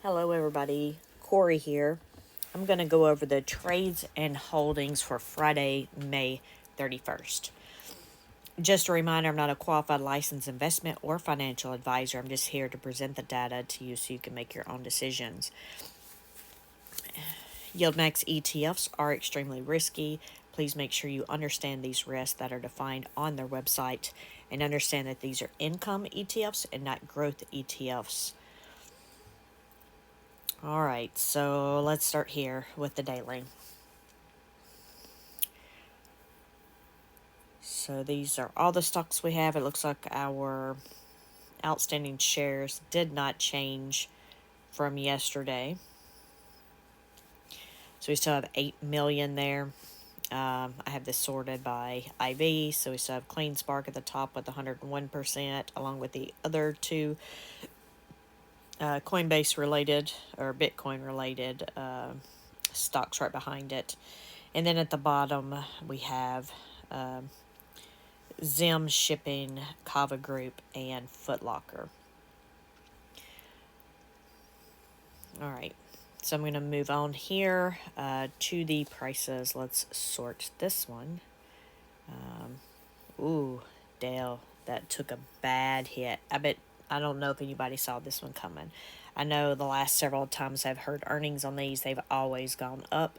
Hello everybody, Corey here. I'm going to go over the trades and holdings for Friday, May 31st. Just a reminder, I'm not a qualified licensed investment or financial advisor. I'm just here to present the data to you so you can make your own decisions. YieldMax ETFs are extremely risky. Please make sure you understand these risks that are defined on their website and understand that these are income ETFs and not growth ETFs. All right, so let's start here with the daily. So these are all the stocks we have. It looks like our outstanding shares did not change from yesterday. So we still have 8 million there. I have this sorted by IV. So we still have Clean Spark at the top with 101%, along with the other two Coinbase related or Bitcoin related stocks right behind it. And then at the bottom we have Zim Shipping, Kava Group, and Foot Locker. All right, so I'm going to move on here to the prices. Let's sort this one. Dale, that took a bad hit. I don't know if anybody saw this one coming. I know the last several times I've heard earnings on these, they've always gone up.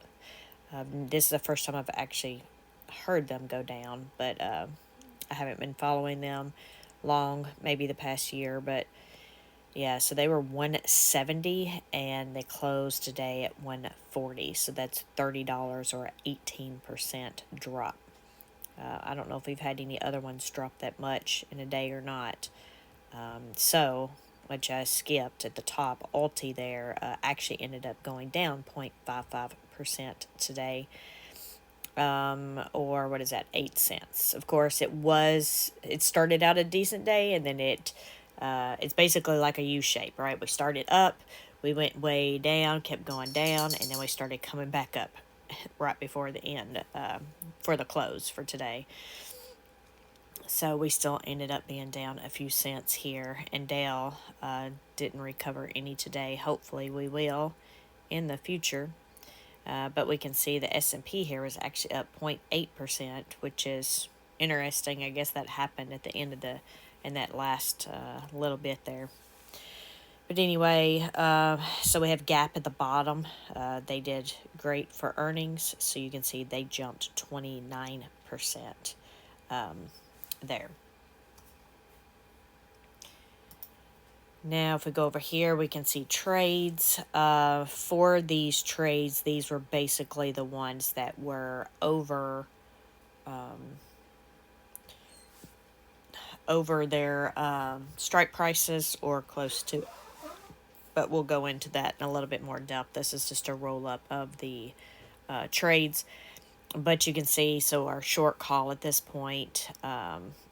This is the first time I've actually heard them go down, but I haven't been following them long, maybe the past year, but yeah, so they were 170 and they closed today at 140. So that's $30 or 18% drop. I don't know if we've had any other ones drop that much in a day or not. Which I skipped at the top, ULTY there actually ended up going down 0.55% today. Or what is that, 8 cents. Of course, it started out a decent day, and then it's basically like a U shape, right? We started up, we went way down, kept going down, and then we started coming back up right before the end, for the close for today. So we still ended up being down a few cents here, and Dale didn't recover any today. Hopefully we will in the future. But we can see the S&P here is actually up 0.8%, which is interesting. I guess that happened at the end of in that last little bit there. But anyway, so we have Gap at the bottom. They did great for earnings, so you can see they jumped 29% there. Now, if we go over here, we can see trades. For these trades, these were basically the ones that were over their strike prices or close to. But we'll go into that in a little bit more depth. This is just a roll-up of the trades. But you can see, so our short call at this point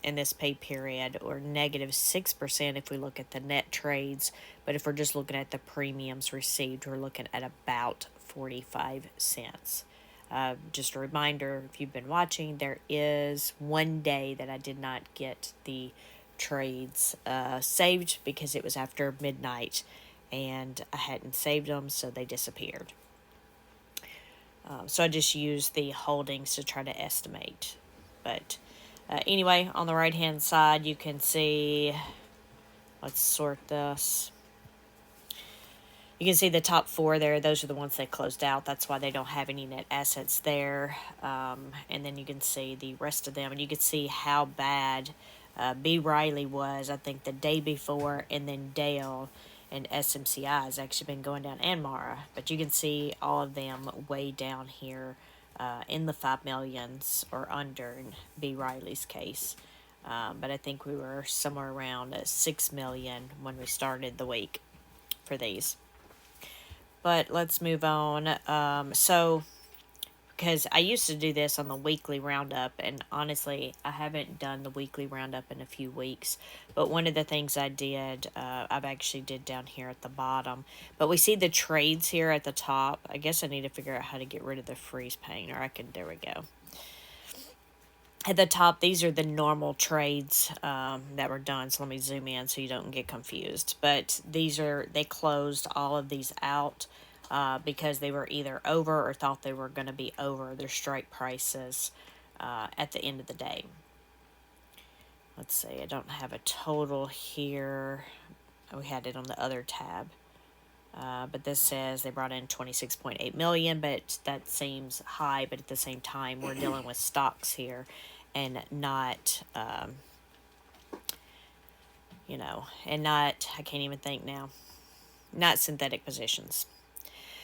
in this pay period, or negative 6% if we look at the net trades. But if we're just looking at the premiums received, we're looking at about 45 cents. Just a reminder, if you've been watching, there is one day that I did not get the trades saved because it was after midnight and I hadn't saved them, so they disappeared. So I just used the holdings to try to estimate. But anyway, on the right-hand side, you can see, let's sort this. You can see the top four there. Those are the ones that closed out. That's why they don't have any net assets there. And then you can see the rest of them. And you can see how bad B. Riley was, I think, the day before. And then Dale and SMCI has actually been going down, and Mara. But you can see all of them way down here in the 5 millions or under in B. Riley's case. But I think we were somewhere around 6 million when we started the week for these. But let's move on. So, because I used to do this on the weekly roundup, and honestly, I haven't done the weekly roundup in a few weeks. But one of the things I did, I've actually did down here at the bottom. But we see the trades here at the top. I guess I need to figure out how to get rid of the freeze pane, or there we go. At the top, these are the normal trades that were done. So let me zoom in so you don't get confused. But they closed all of these out because they were either over or thought they were going to be over their strike prices at the end of the day. Let's see, I don't have a total here. We had it on the other tab. But this says they brought in 26.8 million, but that seems high. But at the same time, we're dealing with stocks here, and not, and not, I can't even think now, not synthetic positions.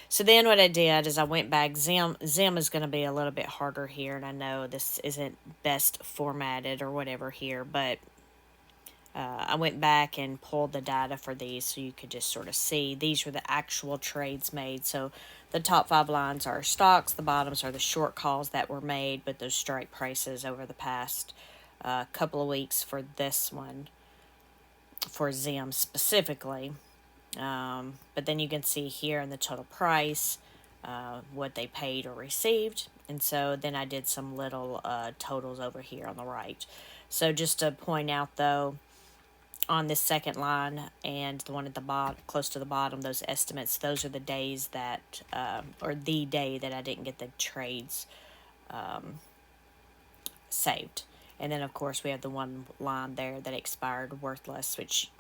So then what I did is I went back. Zim is going to be a little bit harder here, and I know this isn't best formatted or whatever here, but I went back and pulled the data for these so you could just sort of see. These were the actual trades made. So the top 5 lines are stocks. The bottoms are the short calls that were made, but those strike prices over the past couple of weeks for this one, for Zim specifically. But then you can see here in the total price what they paid or received. And so then I did some little totals over here on the right. So just to point out, though, on this second line and the one at the bottom, close to the bottom, those estimates, those are the days that, or the day that I didn't get the trades saved. And then, of course, we have the one line there that expired worthless, which,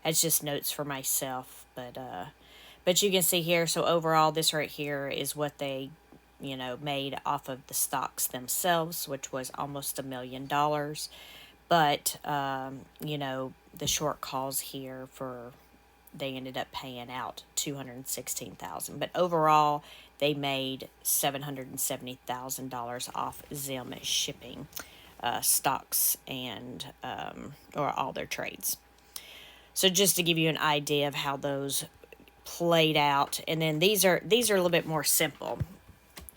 it's just notes for myself. But you can see here, so overall, this right here is what they, made off of the stocks themselves, which was almost $1 million. But, the short calls here they ended up paying out $216,000. But overall, they made $770,000 off Zim shipping stocks and, or all their trades. So just to give you an idea of how those played out. And then these are a little bit more simple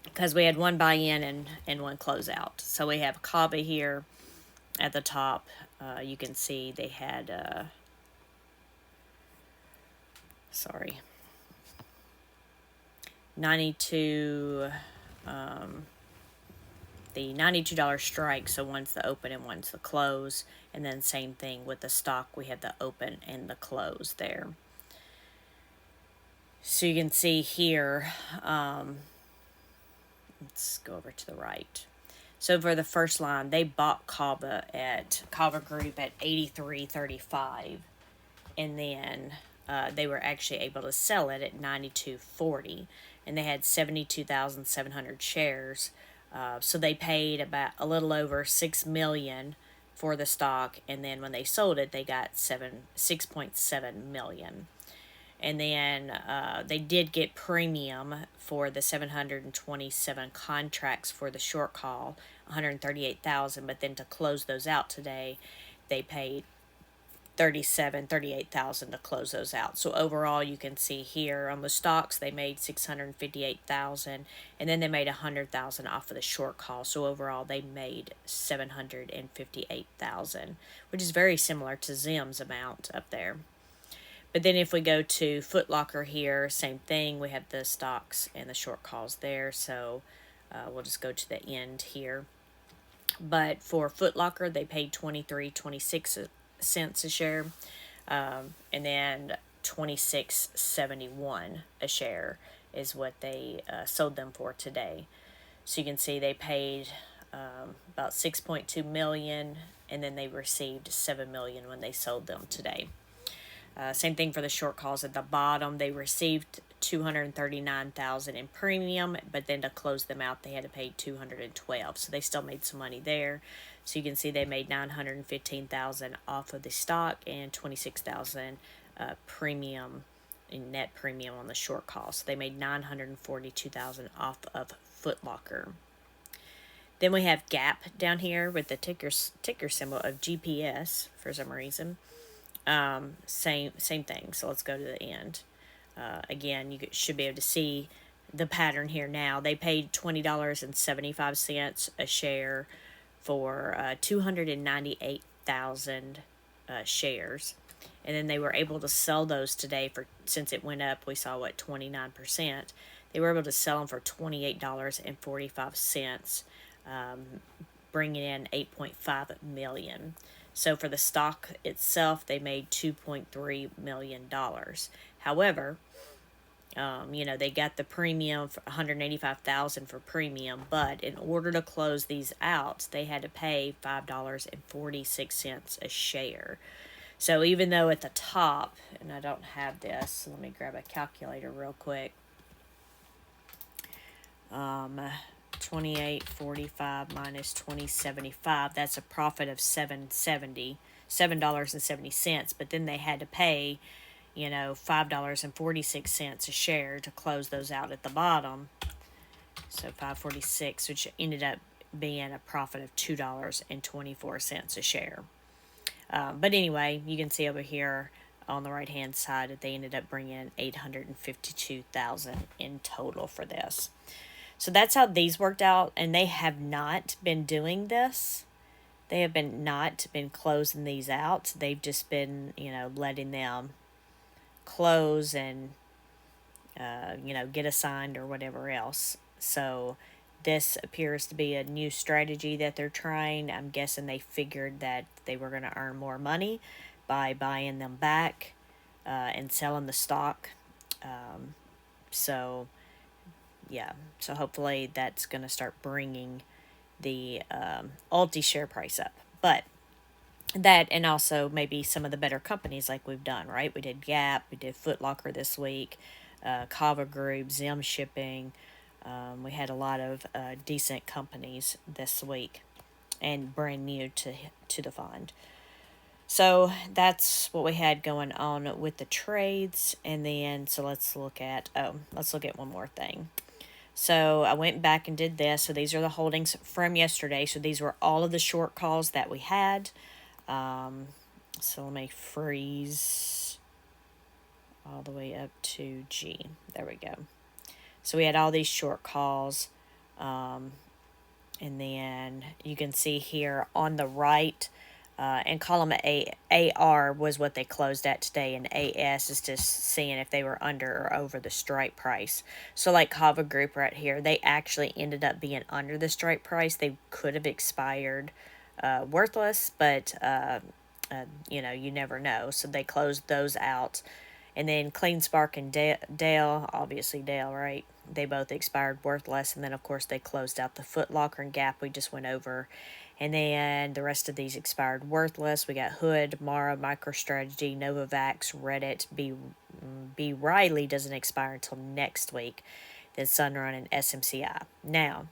because we had one buy-in and one close out. So we have Kava here at the top. You can see they had, the $92 strike, so one's the open and one's the close, and then same thing with the stock, we had the open and the close there. So you can see here, let's go over to the right. So for the first line, they bought Kava Group at $83.35, and then they were actually able to sell it at $92.40, and they had 72,700 shares. So they paid about a little over $6 million for the stock, and then when they sold it, they got $6.7 million. And then they did get premium for the 727 contracts for the short call, 138,000. But then to close those out today, they paid $38,000 to close those out. So overall, you can see here on the stocks, they made $658,000, and then they made $100,000 off of the short call. So overall, they made $758,000, which is very similar to Zim's amount up there. But then if we go to Foot Locker here, same thing. We have the stocks and the short calls there. So we'll just go to the end here. But for Foot Locker, they paid $23.26 a share, and then $26.71 a share is what they sold them for today. So you can see they paid about $6.2 million, and then they received $7 million when they sold them today. Same thing for the short calls at the bottom. They received $239,000 in premium, but then to close them out, they had to pay $212,000. So they still made some money there. So you can see they made $915,000 off of the stock and $26,000 premium in net premium on the short call. So they made $942,000 off of Foot Locker. Then we have Gap down here with the ticker symbol of GPS for some reason. Same thing. So let's go to the end. Again, you should be able to see the pattern here now. They paid $20.75 a share for 298,000 shares. And then they were able to sell those today since it went up, we saw 29%. They were able to sell them for $28.45. bringing in 8.5 million. So for the stock itself, they made $2.3 million. However, they got the premium for $185,000 for premium, but in order to close these out, they had to pay $5.46 a share. So even though at the top, and I don't have this, so let me grab a calculator real quick. 28.45 minus 20.75, that's a profit of $7.70. But then they had to pay, $5.46 a share to close those out at the bottom. So 5.46, which ended up being a profit of $2.24 a share. But anyway, you can see over here on the right hand side that they ended up bringing in $852,000 in total for this. So that's how these worked out, and they have not been doing this. They have not been closing these out. They've just been, letting them close and, get assigned or whatever else. So this appears to be a new strategy that they're trying. I'm guessing they figured that they were going to earn more money by buying them back and selling the stock. So hopefully that's going to start bringing the ULTY share price up. But that, and also maybe some of the better companies like we've done, right? We did Gap, we did Foot Locker this week, Kava Group, Zim Shipping. We had a lot of decent companies this week and brand new to the fund. So that's what we had going on with the trades. And then, so let's look at one more thing. So I went back and did this. So these are the holdings from yesterday. So these were all of the short calls that we had. So let me freeze all the way up to G. There we go. So we had all these short calls. And then you can see here on the right, and column AR was what they closed at today, and AS is just seeing if they were under or over the strike price. So like Kava Group right here, they actually ended up being under the strike price. They could have expired worthless, but you never know. So they closed those out. And then Clean Spark and Dale, obviously Dale, right? They both expired worthless. And then, of course, they closed out the Foot Locker and Gap we just went over. And then the rest of these expired worthless. We got Hood, Mara, MicroStrategy, Novavax, Reddit, B. Riley doesn't expire until next week. Then Sunrun and SMCI. Now,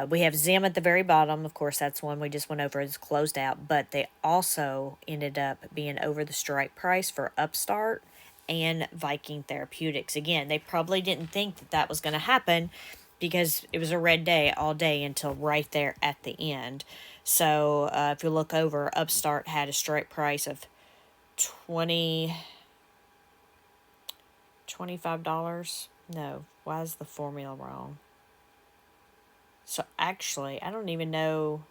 we have Zim at the very bottom. Of course, that's one we just went over. It's closed out. But they also ended up being over the strike price for Upstart and Viking Therapeutics. Again, they probably didn't think that was going to happen because it was a red day all day until right there at the end. So if you look over, Upstart had a strike price of $25. No, why is the formula wrong? So actually, I don't even know.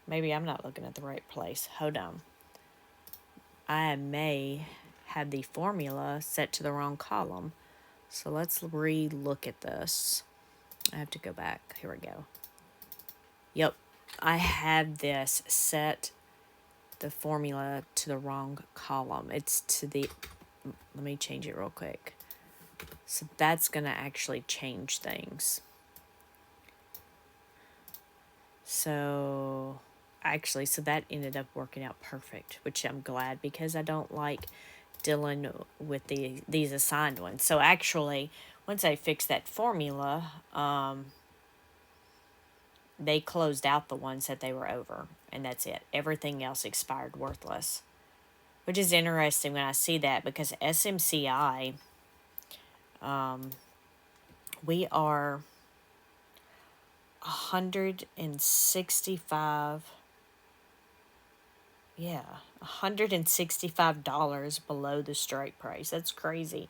Maybe I'm not looking at the right place. Hold on. I may have the formula set to the wrong column. So let's re-look at this. I have to go back. Here we go. Yep. I have this set the formula to the wrong column. It's to the... Let me change it real quick. So that's going to actually change things. So that ended up working out perfect, which I'm glad because I don't like dealing with these assigned ones. So actually, once I fixed that formula, they closed out the ones that they were over, and that's it. Everything else expired worthless, which is interesting when I see that because SMCI, we are $165 below the strike price. That's crazy.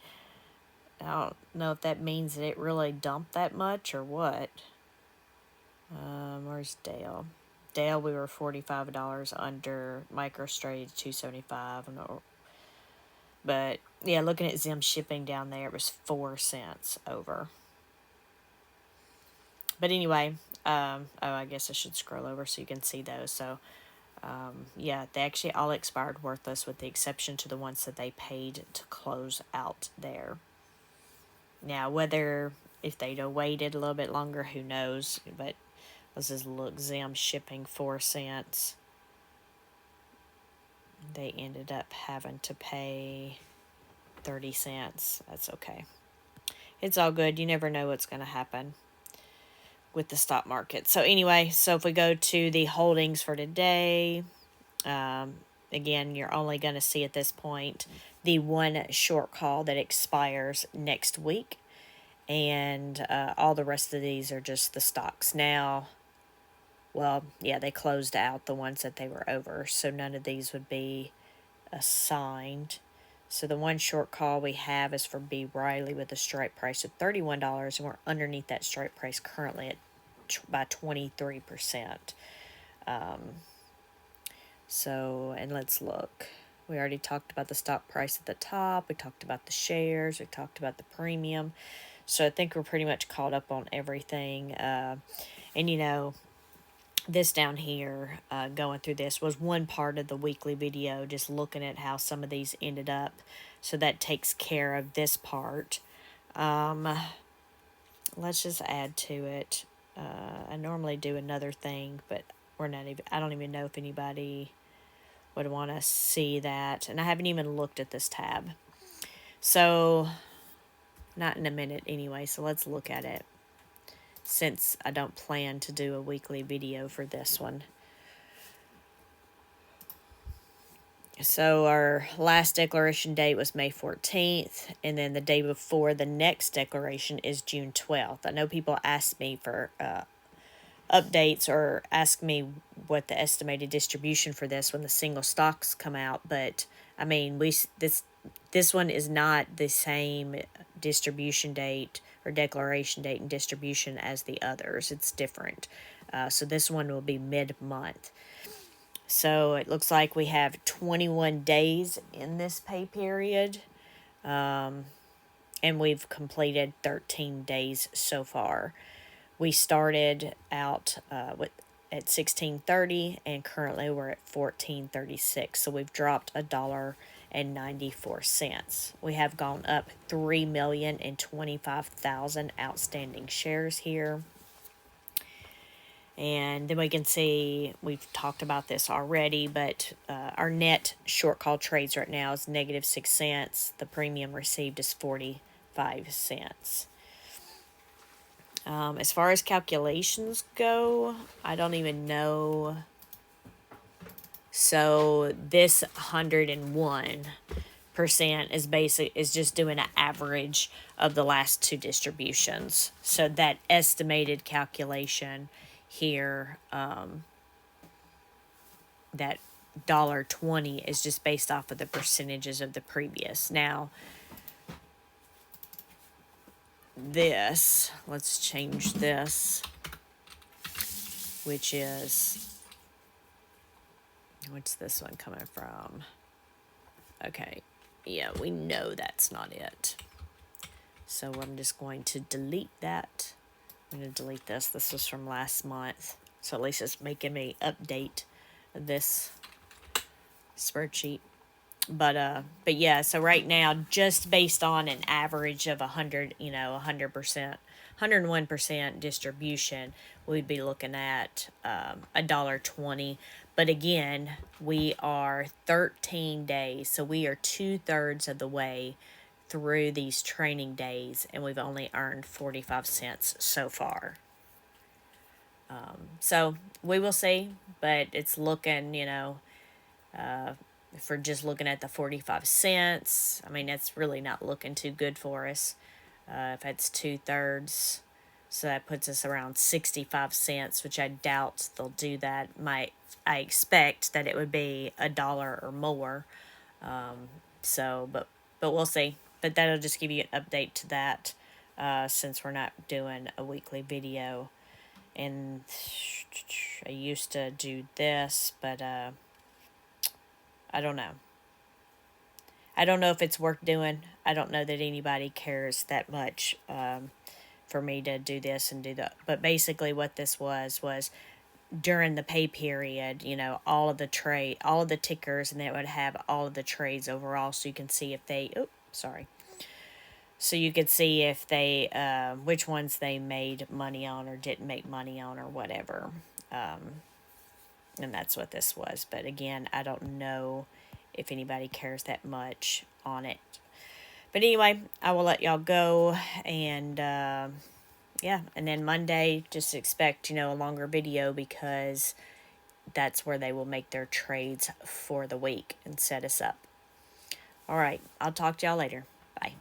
I don't know if that means that it really dumped that much or what. Where's Dale? Dale, we were $45 under. MicroStrategy $2.75. But yeah, looking at Zim Shipping down there, it was 4 cents over. But anyway, oh, I guess I should scroll over so you can see those. So, yeah, they actually all expired worthless with the exception to the ones that they paid to close out there. Now, whether if they'd have waited a little bit longer, who knows? But let's just look. Zim shipping 4 cents. They ended up having to pay 30 cents. That's okay. It's all good. You never know what's going to happen with the stock market. So anyway, so if we go to the holdings for today, again, you're only going to see at this point the one short call that expires next week. And all the rest of these are just the stocks. Now, well, yeah, they closed out the ones that they were over, so none of these would be assigned. So the one short call we have is for B. Riley with a strike price of $31, and we're underneath that strike price currently at by 23%. So, and let's look. We already talked about the stock price at the top. We talked about the shares. We talked about the premium. So I think we're pretty much caught up on everything. And, you know, this down here, going through this, was one part of the weekly video, just looking at how some of these ended up. So that takes care of this part. Let's just add to it. I normally do another thing, but we're not even, I don't even know if anybody would want to see that. And I haven't even looked at this tab. So, not in a minute anyway, so let's look at it, since I don't plan to do a weekly video for this one. So our last declaration date was May 14th, and then the day before the next declaration is June 12th. I know people ask me for updates or ask me what the estimated distribution for this when the single stocks come out, but I mean, this one is not the same distribution date or declaration date and distribution as the others. It's different. So this one will be mid-month. So it looks like we have 21 days in this pay period. And we've completed 13 days so far. We started out at 16.30, and currently we're at 14.36. So we've dropped $1.94. We have gone up 3,025,000 outstanding shares here. And then we can see, we've talked about this already, but our net short call trades right now is negative 6 cents. The premium received is 45 cents. As far as calculations go, I don't even know. So this 101% is just doing an average of the last two distributions. So that estimated calculation here, that $1.20 is just based off of the percentages of the previous. Now, this, let's change this, which is, what's this one coming from? Okay, yeah, we know that's not it. So I'm just going to delete that. I'm going to delete this. This was from last month. So at least it's making me update this spreadsheet. But yeah, so right now, just based on an average of 100%, 101% distribution, we'd be looking at $1.20. But again, we are 13 days, so we are 2/3 of the way through these training days, and we've only earned 45 cents so far. So we will see, but it's looking, if we're just looking at the 45 cents, I mean, that's really not looking too good for us. If it's 2/3, so that puts us around 65 cents, which I doubt they'll do that. I expect that it would be $1 or more. But we'll see. But that'll just give you an update to that, since we're not doing a weekly video. And I used to do this, but I don't know. I don't know if it's worth doing. I don't know that anybody cares that much for me to do this and do that. But basically what this was during the pay period, you know, all of the tickers, and then it would have all of the trades overall, so you can see if they, so you could see if they, which ones they made money on or didn't make money on or whatever. And that's what this was. But again, I don't know if anybody cares that much on it. But anyway, I will let y'all go. And yeah, and then Monday, just expect, a longer video, because that's where they will make their trades for the week and set us up. All right, I'll talk to y'all later. Bye.